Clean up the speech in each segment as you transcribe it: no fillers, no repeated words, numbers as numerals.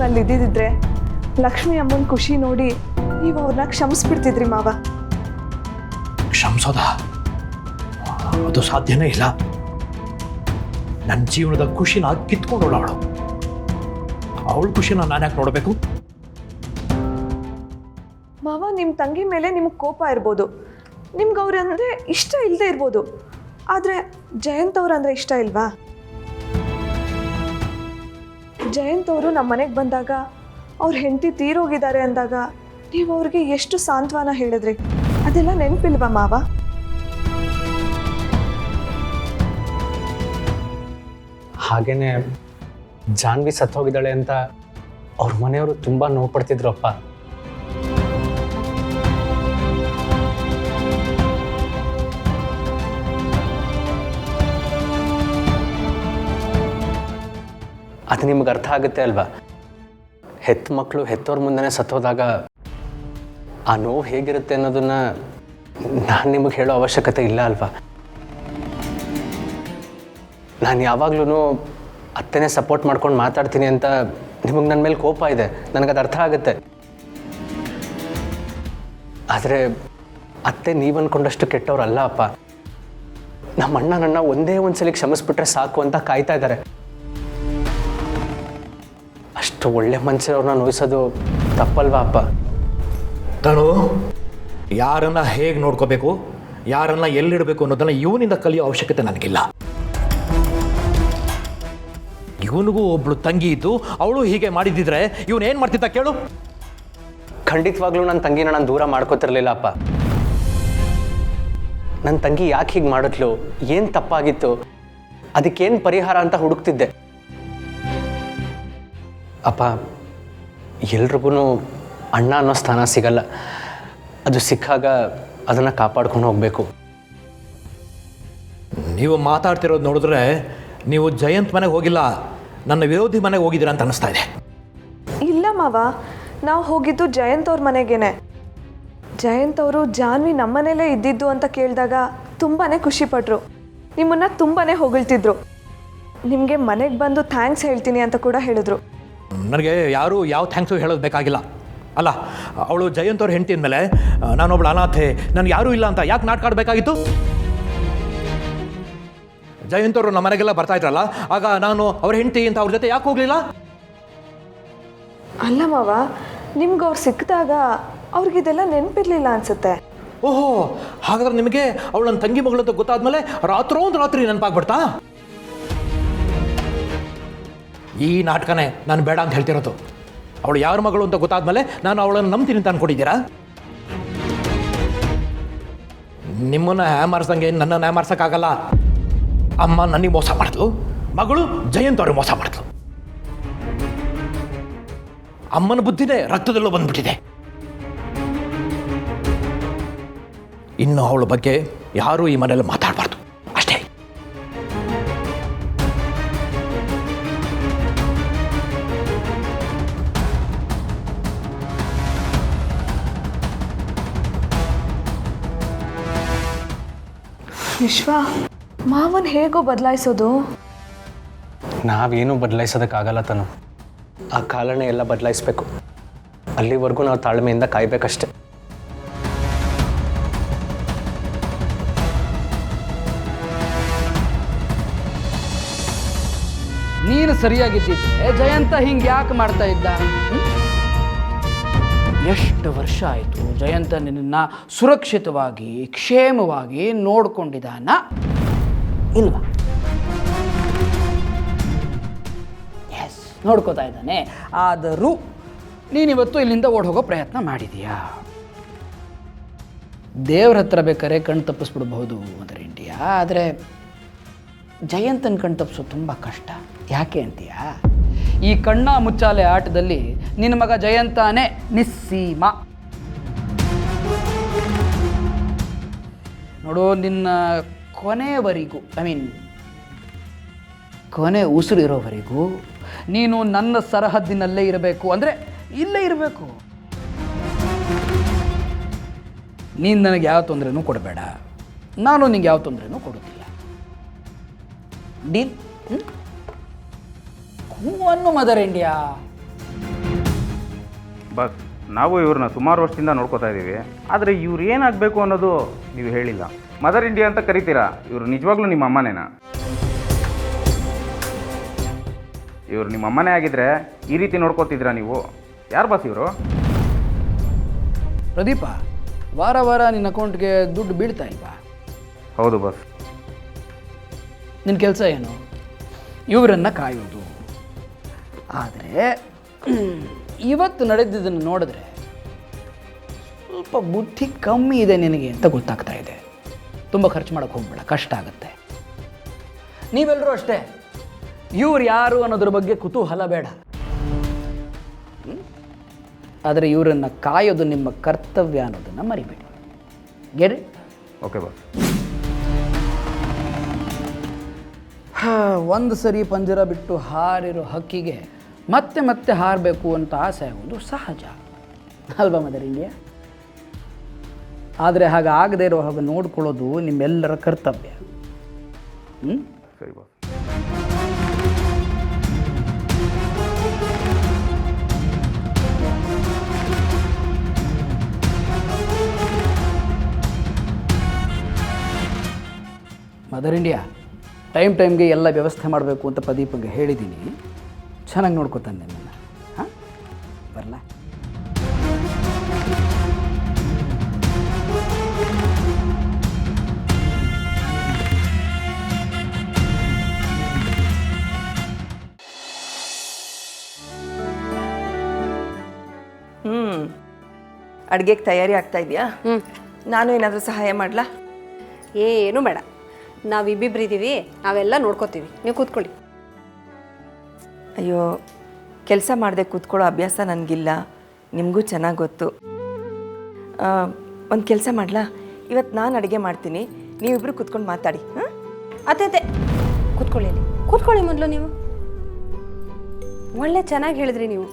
ನೀವು ಅಲ್ಲಿ ಇದ್ದಿದ್ರೆ ಲಕ್ಷ್ಮಿ ಅಮ್ಮನ ಖುಷಿ ನೋಡಿ ನೀವು ಅವ್ರನ್ನ ಕ್ಷಮಿಸ್ಬಿಡ್ತಿದ್ರಿ ಮಾವ. ಕ್ಷಮಿಸೋದ? ಅದು ಸಾಧ್ಯನೇ ಇಲ್ಲ. ನನ್ನ ಜೀವನದ ಖುಷಿನ ಕಿತ್ಕೊಂಡೋಳು ಅವಳು. ಅವಳ ಖುಷಿನ ನಾನು ಯಾಕೆ ನೋಡಬೇಕು? ಮಾವ, ನಿಮ್ಮ ತಂಗಿ ಮೇಲೆ ನಿಮ್ಗೆ ಕೋಪ ಇರ್ಬೋದು, ನಿಮ್ಗೆ ಅವ್ರಂದರೆ ಇಷ್ಟ ಇಲ್ಲದೆ ಇರ್ಬೋದು, ಆದರೆ ಜಯಂತ್ ಅವ್ರಂದ್ರೆ ಇಷ್ಟ ಇಲ್ವಾ? ಜಯಂತ್ ಅವರು ನಮ್ಮ ಮನೆಗೆ ಬಂದಾಗ ಅವ್ರ ಹೆಂಡತಿ ತೀರೋಗಿದ್ದಾರೆ ಅಂದಾಗ ನೀವು ಅವ್ರಿಗೆ ಎಷ್ಟು ಸಾಂತ್ವನ ಹೇಳಿದ್ರಿ, ಅದೆಲ್ಲ ನೆನಪಿಲ್ವಾ ಮಾವ? ಹಾಗೇನೆ ಜಾನ್ವಿ ಸತ್ತೋಗಿದ್ದಾಳೆ ಅಂತ ಅವ್ರ ಮನೆಯವರು ತುಂಬ ನೋವು ಪಡ್ತಿದ್ರು ಅಪ್ಪ. ಅದು ನಿಮ್ಗೆ ಅರ್ಥ ಆಗುತ್ತೆ ಅಲ್ವಾ? ಹೆತ್ತ ಮಕ್ಕಳು ಹೆತ್ತವ್ರ ಮುಂದೆ ಸತ್ತೋದಾಗ ಆ ನೋವು ಹೇಗಿರುತ್ತೆ ಅನ್ನೋದನ್ನು ನಾನು ನಿಮಗೆ ಹೇಳೋ ಅವಶ್ಯಕತೆ ಇಲ್ಲ ಅಲ್ವಾ? ನಾನು ಯಾವಾಗಲೂ ಅತ್ತೆನೇ ಸಪೋರ್ಟ್ ಮಾಡ್ಕೊಂಡು ಮಾತಾಡ್ತೀನಿ ಅಂತ ನಿಮಗೆ ನನ್ನ ಮೇಲೆ ಕೋಪ ಇದೆ, ನನಗದು ಅರ್ಥ ಆಗುತ್ತೆ. ಆದರೆ ಅತ್ತೆ ನೀವು ಅಂದ್ಕೊಂಡಷ್ಟು ಕೆಟ್ಟವ್ರಲ್ಲ ಅಪ್ಪ. ನಮ್ಮ ಅಣ್ಣ ನನ್ನ ಒಂದೇ ಒಂದ್ಸಲಿ ಕ್ಷಮಿಸ್ಬಿಟ್ರೆ ಸಾಕು ಅಂತ ಕಾಯ್ತಾ ಇದ್ದಾರೆ. ಅಷ್ಟು ಒಳ್ಳೆ ಮನುಷ್ಯರವ್ರನ್ನ ನೋಯಿಸೋದು ತಪ್ಪಲ್ವಾ ಅಪ್ಪ? ತಾನು ಯಾರನ್ನ ಹೇಗೆ ನೋಡ್ಕೋಬೇಕು, ಯಾರನ್ನ ಎಲ್ಲಿಡಬೇಕು ಅನ್ನೋದನ್ನ ಇವನಿಂದ ಕಲಿಯೋ ಅವಶ್ಯಕತೆ ನನಗಿಲ್ಲ. ಇವನಿಗೂ ಒಬ್ಳು ತಂಗಿ ಇದ್ದು ಅವಳು ಹೀಗೆ ಮಾಡಿದ್ದಿದ್ರೆ ಇವನೇನು ಮಾಡ್ತಿದ್ದ ಕೇಳು? ಖಂಡಿತವಾಗ್ಲೂ ನನ್ನ ತಂಗಿನ ನಾನು ದೂರ ಮಾಡ್ಕೋತಿರ್ಲಿಲ್ಲ ಅಪ್ಪ. ನನ್ನ ತಂಗಿ ಯಾಕೆ ಹೀಗೆ ಮಾಡಿದ್ಲು, ಏನು ತಪ್ಪಾಗಿತ್ತು, ಅದಕ್ಕೇನು ಪರಿಹಾರ ಅಂತ ಹುಡುಕ್ತಿದ್ದೆ ಅಪ್ಪ. ಎಲ್ರಿಗೂ ಅಣ್ಣ ಅನ್ನೋ ಸ್ಥಾನ ಸಿಗಲ್ಲ. ಅದು ಸಿಕ್ಕಾಗ ಅದನ್ನು ಕಾಪಾಡ್ಕೊಂಡು ಹೋಗಬೇಕು. ನೀವು ಮಾತಾಡ್ತಿರೋದು ನೋಡಿದ್ರೆ ನೀವು ಜಯಂತ್ ಮನೆಗೆ ಹೋಗಿಲ್ಲ, ನನ್ನ ವಿರೋಧಿ ಮನೆಗೆ ಹೋಗಿದ್ದೀರಾ ಅಂತ ಅನ್ನಿಸ್ತಾ ಇದೆ. ಇಲ್ಲ ಮಾವ, ನಾವು ಹೋಗಿದ್ದು ಜಯಂತ್ ಅವ್ರ ಮನೆಗೇನೆ. ಜಯಂತ್ ಅವರು ಜಾನ್ವಿ ನಮ್ಮನೇಲೇ ಇದ್ದಿದ್ದು ಅಂತ ಕೇಳಿದಾಗ ತುಂಬಾ ಖುಷಿಪಟ್ರು, ನಿಮ್ಮನ್ನು ತುಂಬಾ ಹೊಗಳ್ತಿದ್ರು, ನಿಮಗೆ ಮನೆಗೆ ಬಂದು ಥ್ಯಾಂಕ್ಸ್ ಹೇಳ್ತೀನಿ ಅಂತ ಕೂಡ ಹೇಳಿದ್ರು. ನನಗೆ ಯಾರೂ ಯಾವ ಥ್ಯಾಂಕ್ಸು ಹೇಳೋದು ಬೇಕಾಗಿಲ್ಲ. ಅಲ್ಲ, ಅವಳು ಜಯಂತ್ ಅವ್ರ ಹೆಂಡತಿ ಅಂದಮೇಲೆ ನಾನೊಬ್ಳು ಅನಾಥೆ, ನನಗೆ ಯಾರೂ ಇಲ್ಲ ಅಂತ ಯಾಕೆ ನಾಟಕ ಆಡಬೇಕಾಗಿತ್ತು? ಜಯಂತ್ ಅವರು ನಮ್ಮ ಮನೆಗೆಲ್ಲ ಬರ್ತಾ ಇದ್ರಲ್ಲ, ಆಗ ನಾನು ಅವ್ರ ಹೆಂಡತಿ ಅಂತ ಅವ್ರ ಜೊತೆ ಯಾಕೆ ಹೋಗಲಿಲ್ಲ? ಅಲ್ಲ ಮಾವ, ನಿಮ್ಗೆ ಅವ್ರು ಸಿಕ್ಕಿದಾಗ ಅವ್ರಿಗಿದೆಲ್ಲ ನೆನಪಿರ್ಲಿಲ್ಲ ಅನ್ಸುತ್ತೆ. ಓಹೋ, ಹಾಗಾದ್ರೆ ನಿಮಗೆ ಅವಳು ನನ್ನ ತಂಗಿ ಮಗಳು ಅಂತ ಗೊತ್ತಾದ್ಮೇಲೆ ರಾತ್ರಿ ನೆನಪಾಗ್ಬಿಡ್ತಾ? ಈ ನಾಟಕನೇ ನಾನು ಬೇಡ ಅಂತ ಹೇಳ್ತಿರೋದು. ಅವಳು ಯಾರ ಮಗಳು ಅಂತ ಗೊತ್ತಾದ್ಮೇಲೆ ನಾನು ಅವಳನ್ನು ನಂಬ್ತೀನಿ ಅಂತ ಅನ್ಕೊಂಡಿದ್ದೀರಾ? ನಿಮ್ಮನ್ನು ಹ್ಯಾಮಾರ್ಸಂಗೆ ನನ್ನನ್ನು ಹ್ಯಾಮಾರ್ಸಕ್ಕಾಗಲ್ಲ. ಅಮ್ಮ ನನಗೆ ಮೋಸ ಮಾಡಿದ್ಲು, ಮಗಳು ಜಯಂತ್ ಅವ್ರಿಗೆ ಮೋಸ ಮಾಡಿದ್ಲು. ಅಮ್ಮನ ಬುದ್ಧಿನೇ ರಕ್ತದಲ್ಲೂ ಬಂದ್ಬಿಟ್ಟಿದೆ. ಇನ್ನು ಅವಳ ಬಗ್ಗೆ ಯಾರೂ ಈ ಮನೆಯಲ್ಲಿ ಮಾತಾಡಬಾರ್ದು ಅಷ್ಟೇ. ವಿಶ್ವ, ಮಾವನ್ ಹೇಗೋ ಬದಲಾಯಿಸೋದು? ನಾವೇನು ಬದಲಾಯಿಸೋದಕ್ಕಾಗಲ್ಲ ತನು. ಆ ಕಾಲನೇ ಎಲ್ಲ ಬದಲಾಯಿಸ್ಬೇಕು. ಅಲ್ಲಿವರೆಗೂ ನಾವು ತಾಳ್ಮೆಯಿಂದ ಕಾಯ್ಬೇಕಷ್ಟೆ. ನೀನು ಸರಿಯಾಗಿದ್ದಿದ್ರೆ ಜಯಂತ ಹಿಂಗೆ ಯಾಕೆ ಮಾಡ್ತಾ ಇದ್ದ? ಎಷ್ಟು ವರ್ಷ ಆಯಿತು ಜಯಂತ ನಿನ್ನ ಸುರಕ್ಷಿತವಾಗಿ ಕ್ಷೇಮವಾಗಿ ನೋಡ್ಕೊಂಡಿದ್ದಾನ ಇಲ್ವಾ? ಎಸ್, ನೋಡ್ಕೋತಾ ಇದ್ದಾನೆ. ಆದರೂ ನೀನಿವತ್ತು ಇಲ್ಲಿಂದ ಓಡ್ ಹೋಗೋ ಪ್ರಯತ್ನ ಮಾಡಿದೀಯಾ. ದೇವ್ರ ಹತ್ರ ಬೇಕಾದ್ರೆ ಕಣ್ ತಪ್ಪಿಸ್ಬಿಡ್ಬಹುದು ಅಂದರೆ ಇಂಡಿಯಾ, ಆದರೆ ಜಯಂತನ ಕಣ್ ತಪ್ಪಿಸೋದು ತುಂಬ ಕಷ್ಟ. ಯಾಕೆ ಅಂತೀಯಾ? ಈ ಕಣ್ಣ ಮುಚ್ಚಾಲೆ ಆಟದಲ್ಲಿ ನಿನ್ನ ಮಗ ಜಯಂತಾನೇ ನಿಸ್ಸೀಮ. ನೋಡು, ನಿನ್ನ ಕೊನೆವರೆಗೂ, ಕೊನೆ ಉಸಿರು ಇರೋವರೆಗೂ ನೀನು ನನ್ನ ಸರಹದ್ದಿನಲ್ಲೇ ಇರಬೇಕು. ಅಂದರೆ ಇಲ್ಲೇ ಇರಬೇಕು. ನೀನು ನನಗೆ ಯಾವ ತೊಂದರೆನೂ ಕೊಡಬೇಡ, ನಾನು ನಿಂಗೆ ಯಾವ ತೊಂದರೆನೂ ಕೊಡುತ್ತಿಲ್ಲ. ಡೀಲ್? ಹ್ಞೂ ಅನ್ನು ಮದರ್ ಇಂಡಿಯಾ. ಬಸ್ ನಾವು ಇವ್ರನ್ನ ಸುಮಾರು ವರ್ಷದಿಂದ ನೋಡ್ಕೋತಾ ಇದ್ದೀವಿ, ಆದರೆ ಇವ್ರು ಏನಾಗಬೇಕು ಅನ್ನೋದು ನೀವು ಹೇಳಿಲ್ಲ. ಮದರ್ ಇಂಡಿಯಾ ಅಂತ ಕರಿತೀರಾ, ಇವರು ನಿಜವಾಗ್ಲೂ ನಿಮ್ಮ ಅಮ್ಮನೇನಾ? ಇವರು ನಿಮ್ಮ ಅಮ್ಮನೇ ಆಗಿದ್ರೆ ಈ ರೀತಿ ನೋಡ್ಕೋತಿದ್ರಾ ನೀವು? ಯಾರು ಬಸ್ ಇವರು? ಪ್ರದೀಪ, ವಾರ ವಾರ ನಿನ್ನ ಅಕೌಂಟ್ಗೆ ದುಡ್ಡು ಬೀಳ್ತಾ ಇಲ್ವಾ? ಹೌದು ಬಸ್. ನಿನ್ನ ಕೆಲಸ ಏನು? ಇವರನ್ನು ಕಾಯೋದು. ಆದರೆ ಇವತ್ತು ನಡೆದಿದ್ದನ್ನು ನೋಡಿದ್ರೆ ಸ್ವಲ್ಪ ಬುದ್ಧಿ ಕಮ್ಮಿ ಇದೆ ನಿನಗೆ ಅಂತ ಗೊತ್ತಾಗ್ತಾ ಇದೆ. ತುಂಬ ಖರ್ಚು ಮಾಡೋಕ್ಕೆ ಹೋಗ್ಬೇಡ, ಕಷ್ಟ ಆಗುತ್ತೆ. ನೀವೆಲ್ಲರೂ ಅಷ್ಟೇ, ಇವ್ರು ಯಾರು ಅನ್ನೋದ್ರ ಬಗ್ಗೆ ಕುತೂಹಲ ಬೇಡ. ಆದರೆ ಇವರನ್ನು ಕಾಯೋದು ನಿಮ್ಮ ಕರ್ತವ್ಯ ಅನ್ನೋದನ್ನು ಮರಿಬೇಡಿ. ಗೆರೆ? Okay bus. ಒಂದು ಸರಿ ಪಂಜರ ಬಿಟ್ಟು ಹಾರಿರೋ ಹಕ್ಕಿಗೆ ಮತ್ತೆ ಮತ್ತೆ ಹಾರಬೇಕು ಅಂತ ಆಸೆ ಆಗೋದು ಸಹಜ ಅಲ್ವಾ ಮದರ್ ಇಂಡಿಯಾ? ಆದರೆ ಹಾಗೆ ಆಗದೆ ಇರೋ ಹಾಗೆ ನೋಡ್ಕೊಳ್ಳೋದು ನಿಮ್ಮೆಲ್ಲರ ಕರ್ತವ್ಯ. ಸರಿ ಬಸ್. ಮದರ್ ಇಂಡಿಯಾ, ಟೈಮ್ಗೆ ಎಲ್ಲ ವ್ಯವಸ್ಥೆ ಮಾಡಬೇಕು ಅಂತ ಪ್ರದೀಪಂಗೆ ಹೇಳಿದ್ದೀನಿ. ಚೆನ್ನಾಗಿ ನೋಡ್ಕೊತಾನೆ ನಿಮ್ಮನ್ನು. ಹಾಂ, ಬರಲ್ಲ? ಅಡುಗೆಗೆ ತಯಾರಿ ಆಗ್ತಾ ಇದೆಯಾ? ನಾನು ಏನಾದರೂ ಸಹಾಯ ಮಾಡಲಾ? ಏನು ಬೇಡ, ನಾವು ಇಬ್ಬಿಬ್ಬರಿದ್ದೀವಿ, ನಾವೆಲ್ಲ ನೋಡ್ಕೋತೀವಿ, ನೀವು ಕೂತ್ಕೊಳ್ಳಿ. ಅಯ್ಯೋ, ಕೆಲಸ ಮಾಡದೆ ಕೂತ್ಕೊಳ್ಳೋ ಅಭ್ಯಾಸ ನನಗಿಲ್ಲ, ನಿಮಗೂ ಚೆನ್ನಾಗಿ ಗೊತ್ತು. ಒಂದು ಕೆಲಸ ಮಾಡಲಾ? ಇವತ್ತು ನಾನು ಅಡುಗೆ ಮಾಡ್ತೀನಿ, ನೀವಿಬ್ಬರು ಕೂತ್ಕೊಂಡು ಮಾತಾಡಿ. ಹಾಂ, ಅತ್ತೆ ಕೂತ್ಕೊಳ್ಳಿ ಮೊದಲು. ನೀವು ಒಳ್ಳೆ ಚೆನ್ನಾಗಿ ಹೇಳಿದ್ರಿ. ನೀವು,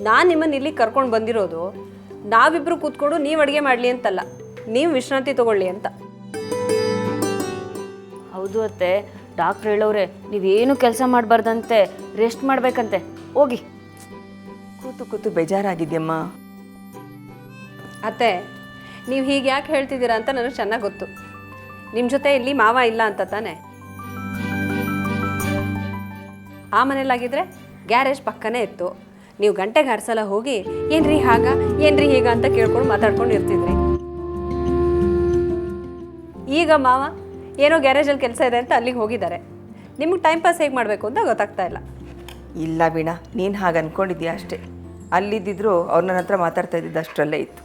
ನಾನು ನಿಮ್ಮನ್ನು ಇಲ್ಲಿ ಕರ್ಕೊಂಡು ಬಂದಿರೋದು ನಾವಿಬ್ಬರು ಕೂತ್ಕೊಂಡು ನೀವು ಅಡುಗೆ ಮಾಡಲಿ ಅಂತಲ್ಲ, ನೀವು ವಿಶ್ರಾಂತಿ ತಗೊಳ್ಳಿ ಅಂತ. ಹೌದು ಅತ್ತೆ, ಡಾಕ್ಟ್ರ್ ಹೇಳೋರೆ ನೀವೇನು ಕೆಲಸ ಮಾಡಬಾರ್ದಂತೆ, ರೆಸ್ಟ್ ಮಾಡಬೇಕಂತೆ. ಹೋಗಿ. ಕೂತು ಬೇಜಾರಾಗಿದ್ಯಮ್ಮ. ಅತ್ತೆ, ನೀವು ಹೀಗೆ ಯಾಕೆ ಹೇಳ್ತಿದ್ದೀರಾ ಅಂತ ನನಗೆ ಚೆನ್ನಾಗಿ ಗೊತ್ತು. ನಿಮ್ಮ ಜೊತೆ ಇಲ್ಲಿ ಮಾವ ಇಲ್ಲ ಅಂತ ತಾನೆ? ಆ ಮನೇಲಾಗಿದ್ರೆ ಗ್ಯಾರೇಜ್ ಪಕ್ಕನೇ ಇತ್ತು, ನೀವು ಗಂಟೆಗೆ ಹರ್ಸಲ ಹೋಗಿ ಏನ್ರಿ ಹಾಗ ಏನ್ರಿ ಹೀಗ ಅಂತ ಕೇಳ್ಕೊಂಡು ಮಾತಾಡ್ಕೊಂಡು ಇರ್ತಿದ್ರಿ. ಈಗ ಮಾವ ಏನೋ ಗ್ಯಾರೇಜಲ್ಲಿ ಕೆಲಸ ಇದೆ ಅಂತ ಅಲ್ಲಿಗೆ ಹೋಗಿದ್ದಾರೆ. ನಿಮಗೆ ಟೈಮ್ ಪಾಸ್ ಹೇಗೆ ಮಾಡಬೇಕು ಅಂತ ಗೊತ್ತಾಗ್ತಾ ಇಲ್ಲ. ಇಲ್ಲ ವೀಣಾ, ನೀನು ಹಾಗೆ ಅಂದ್ಕೊಂಡಿದ್ಯಾ ಅಷ್ಟೇ. ಅಲ್ಲಿದ್ದಿದ್ರು ಅವ್ರು ನನ್ನ ಹತ್ರ ಮಾತಾಡ್ತಾ ಇದ್ದಿದ್ದು ಅಷ್ಟರಲ್ಲೇ ಇತ್ತು.